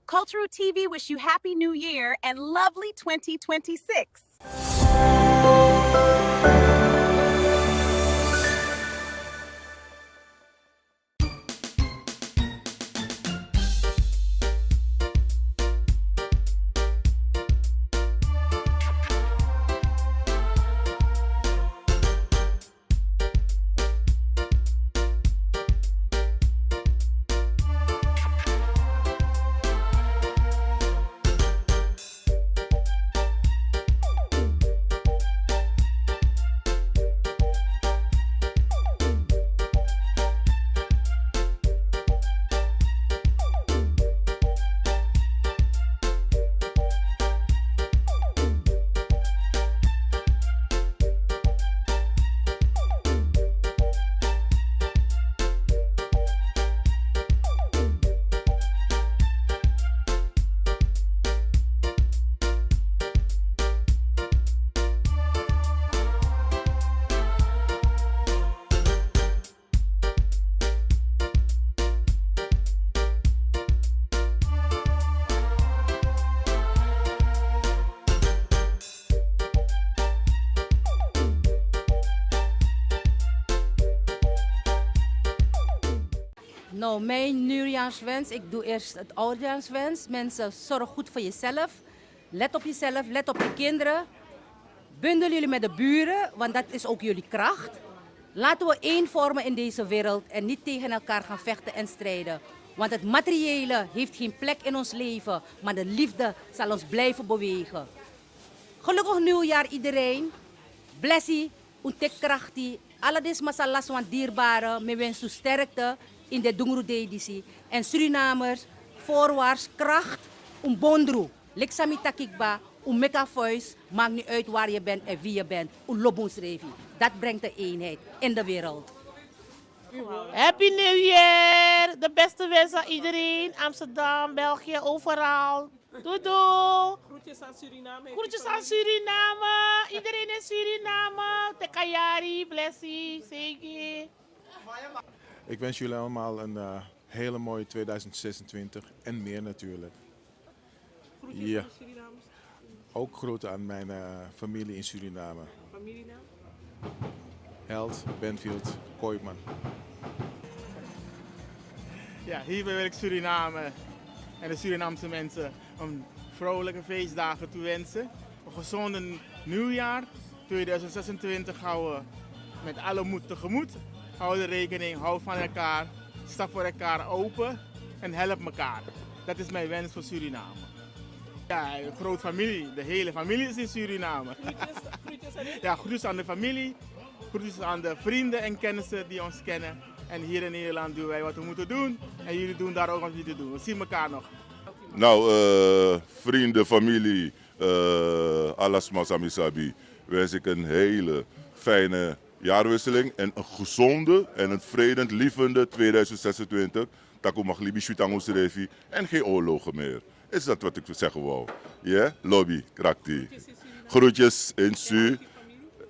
Cultural TV wish you Happy New Year and lovely 2026. Nou, mijn nieuwjaarswens, ik doe eerst het oudejaarswens. Mensen, zorg goed voor jezelf. Let op jezelf, let op je kinderen. Bundel jullie met de buren, want dat is ook jullie kracht. Laten we één vormen in deze wereld en niet tegen elkaar gaan vechten en strijden. Want het materiële heeft geen plek in ons leven, maar de liefde zal ons blijven bewegen. Gelukkig nieuwjaar iedereen. Blessie, untek krachti. Alles masalas van dierbaren, met wens toe sterkte in de Dungru-editie. En Surinamers, voorwaarts kracht, bondru. Leksami takikba, meka voice, maakt niet uit waar je bent en wie je bent. Lobonsrevi. Dat brengt de eenheid in de wereld. Happy New Year! De beste wensen aan iedereen. Amsterdam, België, overal. Doei doei! Groetjes aan Suriname. Groetjes aan Suriname. Iedereen in Suriname. Tekayari, Blessie, Segi. Ik wens jullie allemaal een hele mooie 2026 en meer natuurlijk. Groetjes Ja. aan Surinamers. Ook groeten aan mijn familie in Suriname. Familienaam? Held, Benfield, Kooijman. Ja, hierbij wil ik Suriname en de Surinaamse mensen een vrolijke feestdagen toewensen. Een gezonde nieuwjaar. 2026 gaan we met alle moed tegemoet. Hou de rekening, hou van elkaar, sta voor elkaar open en help elkaar. Dat is mijn wens voor Suriname. Ja, een grote familie, de hele familie is in Suriname. Groetjes aan u. Ja, groetjes aan de familie, groetjes aan de vrienden en kennissen die ons kennen. En hier in Nederland doen wij wat we moeten doen en jullie doen daar ook wat jullie doen. We zien elkaar nog. Nou, vrienden, familie, alles masamisabi, wens ik een hele fijne jaarwisseling en een gezonde en een vredend, lievende 2026. Taku mag libi shutangus revi en geen oorlogen meer. Is dat wat ik zeggen wou? Ja, lobby, krakti. Groetjes in Su.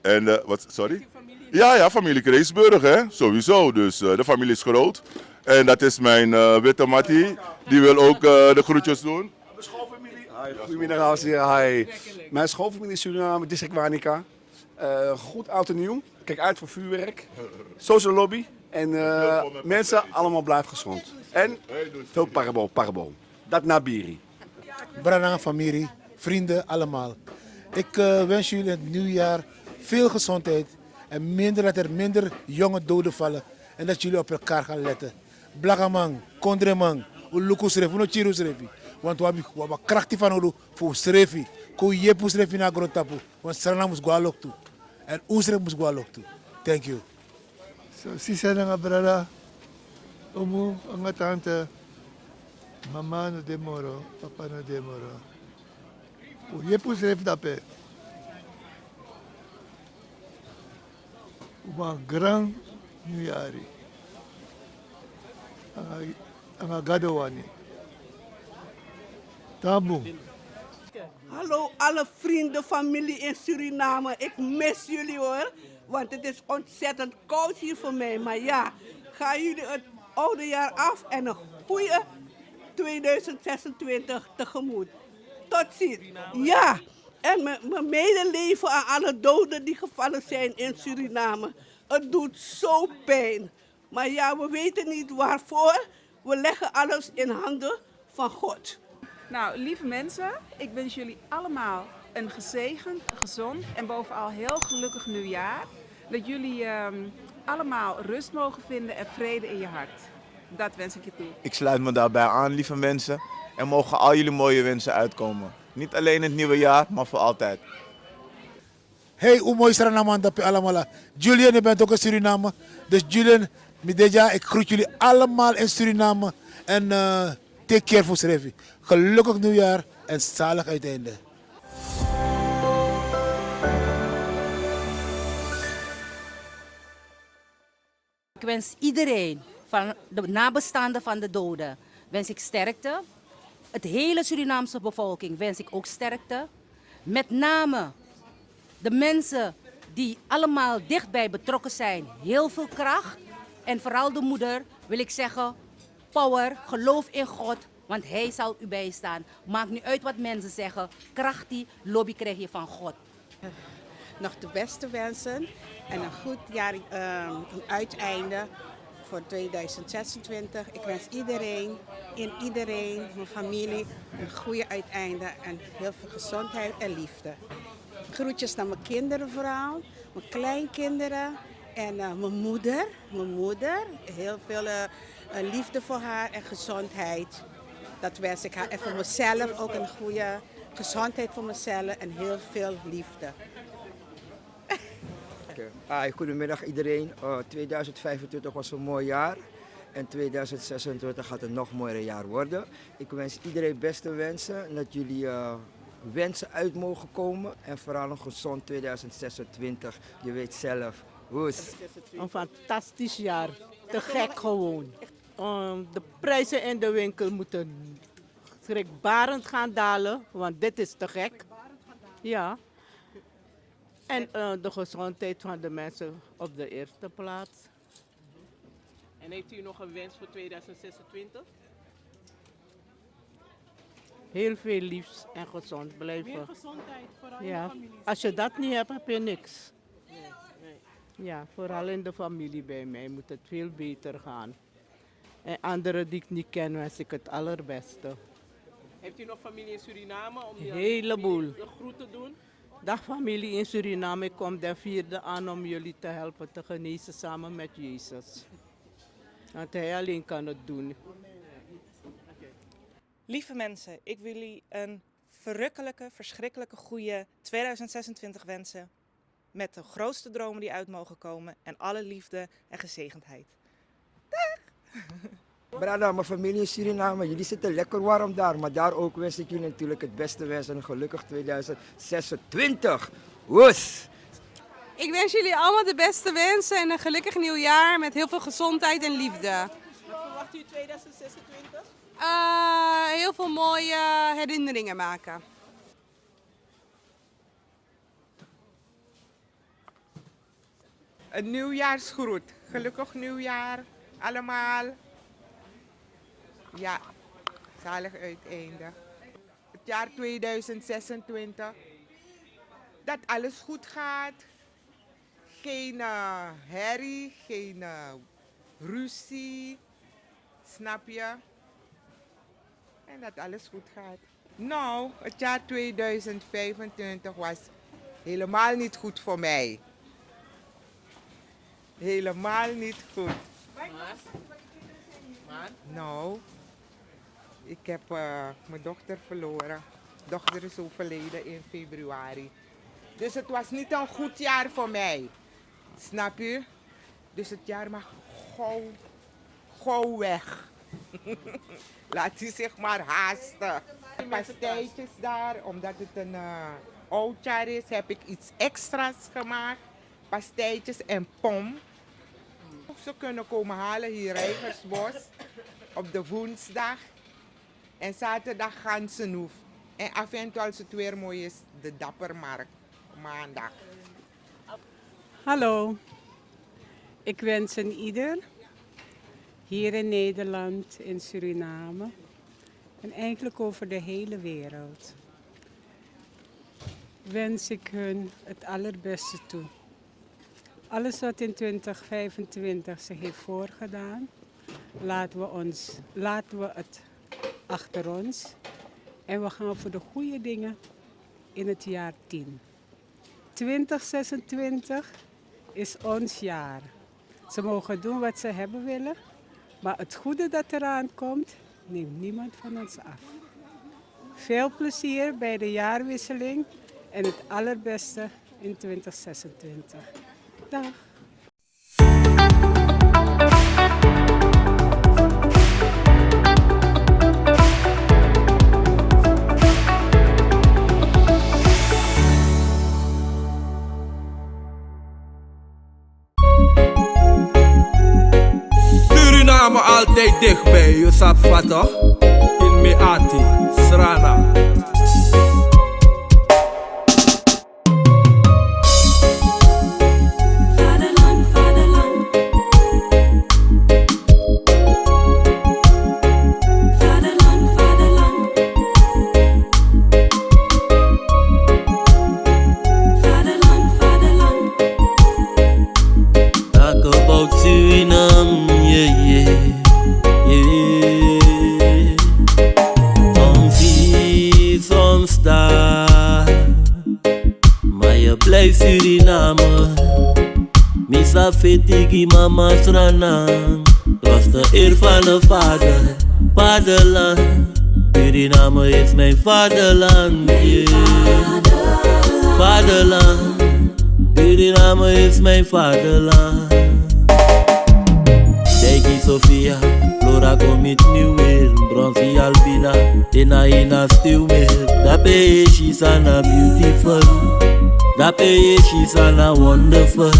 En wat, sorry? Ja, familie Kreesburg, hè? Sowieso. Dus de familie is groot. En dat is mijn witte Mattie. Die wil ook de groetjes doen. Mijn schoolfamilie. Goedemiddag, hi. Mijn schoolfamilie is Suriname, district Wanica. Goed oud en nieuw. Kijk uit voor vuurwerk. Social lobby. En mensen, allemaal blijven gezond. En veel parabol. Dat nabiri. Brananga familie, vrienden, allemaal. Ik wens jullie het nieuwjaar veel gezondheid en dat er minder jonge doden vallen en dat jullie op elkaar gaan letten. Blagamang, kondremang, uluku srefi, no chiru srefi. Want we hebben krachtig van ulu voor srefi. Ko yepu srefi na grotapu, want sarana mus go toe. En usref mus go toe. Thank you. So, sisa na nga brada, umu, ang tante, mama no demoro, papa no demoro. Yepu srefi dape. Uma grand nieuwjari. Ang gadawani. Tabu. Hallo alle vrienden, familie in Suriname. Ik mis jullie hoor. Want het is ontzettend koud hier voor mij. Maar ja, gaan jullie het oude jaar af en een goede 2026 tegemoet. Tot ziens. Ja, en mijn medeleven aan alle doden die gevallen zijn in Suriname. Het doet zo pijn. Maar ja, we weten niet waarvoor. We leggen alles in handen van God. Nou, lieve mensen, ik wens jullie allemaal een gezegend, gezond en bovenal heel gelukkig nieuwjaar. Dat jullie allemaal rust mogen vinden en vrede in je hart. Dat wens ik je toe. Ik sluit me daarbij aan, lieve mensen. En mogen al jullie mooie wensen uitkomen. Niet alleen in het nieuwe jaar, maar voor altijd. Hey, hoe mooi is er allemaal dat je allemaal. Julian, je bent ook in Suriname. Dus Julian, Mideja, ik groet jullie allemaal in Suriname. En take care voor Srevi. Gelukkig nieuwjaar en zalig uiteinde. Ik wens iedereen, van de nabestaanden van de doden, wens ik sterkte. Het hele Surinaamse bevolking wens ik ook sterkte. Met name de mensen die allemaal dichtbij betrokken zijn, heel veel kracht. En vooral de moeder wil ik zeggen, power, geloof in God, want Hij zal u bijstaan. Maakt niet uit wat mensen zeggen, kracht die lobby krijg je van God. Nog de beste wensen en een goed jaar, een uiteinde voor 2026. Ik wens iedereen, mijn familie, een goede uiteinde en heel veel gezondheid en liefde. Groetjes naar mijn kinderen vooral, mijn kleinkinderen en mijn moeder. Heel veel liefde voor haar en gezondheid. Dat wens ik haar. En voor mezelf ook een goede gezondheid voor mezelf en heel veel liefde. Goedemiddag iedereen. 2025 was een mooi jaar. En 2026 gaat een nog mooier jaar worden. Ik wens iedereen beste wensen. Dat jullie wensen uit mogen komen. En vooral een gezond 2026. Je weet zelf. Hoes. Een fantastisch jaar. Te gek gewoon. De prijzen in de winkel moeten schrikbarend gaan dalen. Want dit is te gek. Ja. En de gezondheid van de mensen op de eerste plaats. En heeft u nog een wens voor 2026? Heel veel liefs en gezond blijven. Meer gezondheid, vooral in Ja. de familie. Als je dat niet hebt, heb je niks. Nee. Ja, vooral in de familie bij mij moet het veel beter gaan. En anderen die ik niet ken, wens ik het allerbeste. Heeft u nog familie in Suriname om die Heleboel. familie een groet te doen? Dag familie in Suriname, ik kom de 4e aan om jullie te helpen te genezen samen met Jezus. Want Hij alleen kan het doen. Lieve mensen, ik wil jullie een verrukkelijke, verschrikkelijke goede 2026 wensen. Met de grootste dromen die uit mogen komen en alle liefde en gezegendheid. Brada, mijn familie in Suriname, jullie zitten lekker warm daar. Maar daar ook wens ik jullie natuurlijk het beste wensen. Een gelukkig 2026. Woes! Ik wens jullie allemaal de beste wensen en een gelukkig nieuwjaar met heel veel gezondheid en liefde. Wat verwacht u 2026? Heel veel mooie herinneringen maken. Een nieuwjaarsgroet. Gelukkig nieuwjaar allemaal. Ja, zalig uiteinde. Het jaar 2026. Dat alles goed gaat. Geen herrie, geen ruzie. Snap je? En dat alles goed gaat. Nou, het jaar 2025 was helemaal niet goed voor mij. Helemaal niet goed. Nou, ik heb mijn dochter verloren. Dochter is overleden in februari. Dus het was niet een goed jaar voor mij. Snap je? Dus het jaar mag gauw weg. Laat hij zich maar haasten. Pastijtjes daar, omdat het een oud jaar is, heb ik iets extra's gemaakt. Pastijtjes en pom. Ze kunnen komen halen hier Rijgersbos op de woensdag. En zaterdag Gansenhoef. En af en toe als het weer mooi is, de Dappermarkt. Maandag. Hallo. Ik wens een ieder hier in Nederland, in Suriname, En eigenlijk over de hele wereld. Wens ik hun het allerbeste toe. Alles wat in 2025 zich heeft voorgedaan, laten we het achter ons. En we gaan voor de goede dingen in het jaar 10. 2026 is ons jaar. Ze mogen doen wat ze hebben willen, maar het goede dat eraan komt, neemt niemand van ons af. Veel plezier bij de jaarwisseling en het allerbeste in 2026. Dag! Suriname altijd dichtbij, je sap vat toch? In Meati, Srana. Suriname, misa fetigi mama Sranang. Was de eer van de vader, vaderland. Suriname is mijn vaderland, yeah. Vaderland, Suriname is mijn vaderland. Degi Sofia, Flora komit nu weer. Bronzy Albina, ina stil meer. Dape she'sana beautiful. Dape she's ana wonderful.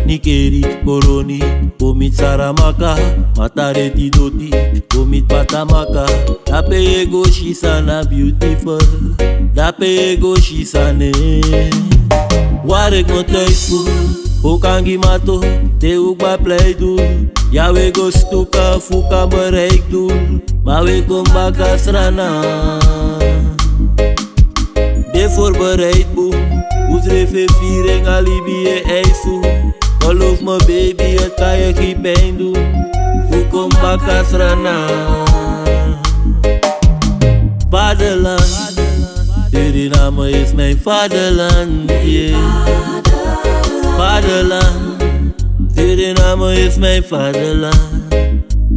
Nikeri, Koroni, komit Saramaka. Matareti Doti, komit Patamaka. Dape go she's ana beautiful. Dape go she's ane. Waar ik me thuis voel, ook aan mato, te ook bij pleit doen. Ja, we go stuka, fuka bereik doen. Maar we kom baka Srana. De voorbereid boem. Oesrefe viering alibi en ijsu. Geloof me baby, het kan je geen pijn doen. Hoe kom baka Srana. Vaderland, Suriname is mijn vaderland, yeah. Vaderland, Suriname is mijn vaderland.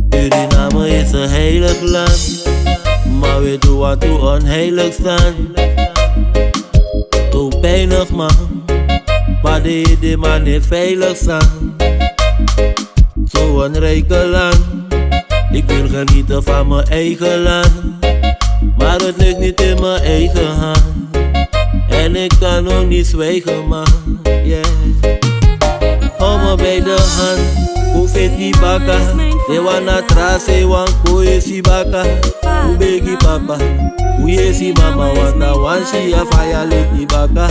Suriname is een heilig land, maar we doen wat toe onheilig staan. Zo pijnig man, maar de man niet veilig staan. Zo'n rijke land, ik wil genieten van mijn eigen land. Maar het ligt niet in mijn eigen hand. En ik kan ook niet zwijgen man, yeah. Hou me bij de hand, hoe vet die baka. Ze wana trase, wan koe si baka. Hoe begi papa, hoe je si mama. Want na wan si a faya lit die baka.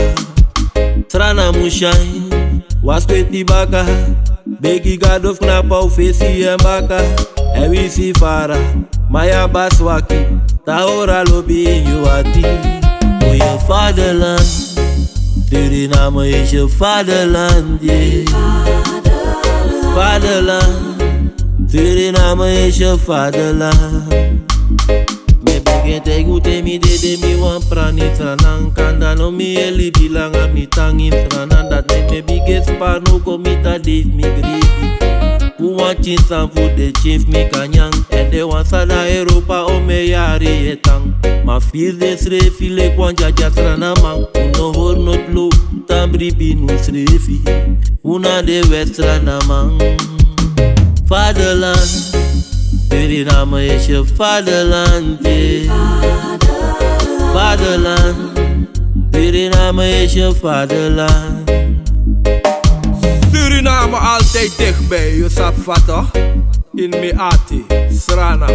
Srana mushai, was kwet die baka. Begi god of knapa of fesi en baka. En wie si fara, maya baswaki. Taora lobi in Juati. Oh je vaderland, Suriname is je vaderland, yeah. Vaderland, Suriname is je vaderland. Me begin te goed mi de mi wan prani tranan. Kanda no mi eli bilanga mi tangin tranan. Dat me biggest pano komita dave mi greedy. Who want chin san voor de chief me kanyang. En de wan sada Europa o me yari etang. Ma feel de srefi le kwan jaja trana man. Uno hor not lo, tambri binu srefi. Una de west trana man. Vaderland, Suriname is je vaderland, yeah. Vaderland, Suriname is je vaderland. Suriname altijd dichtbij, je sap vat toch? In Meati, Srana.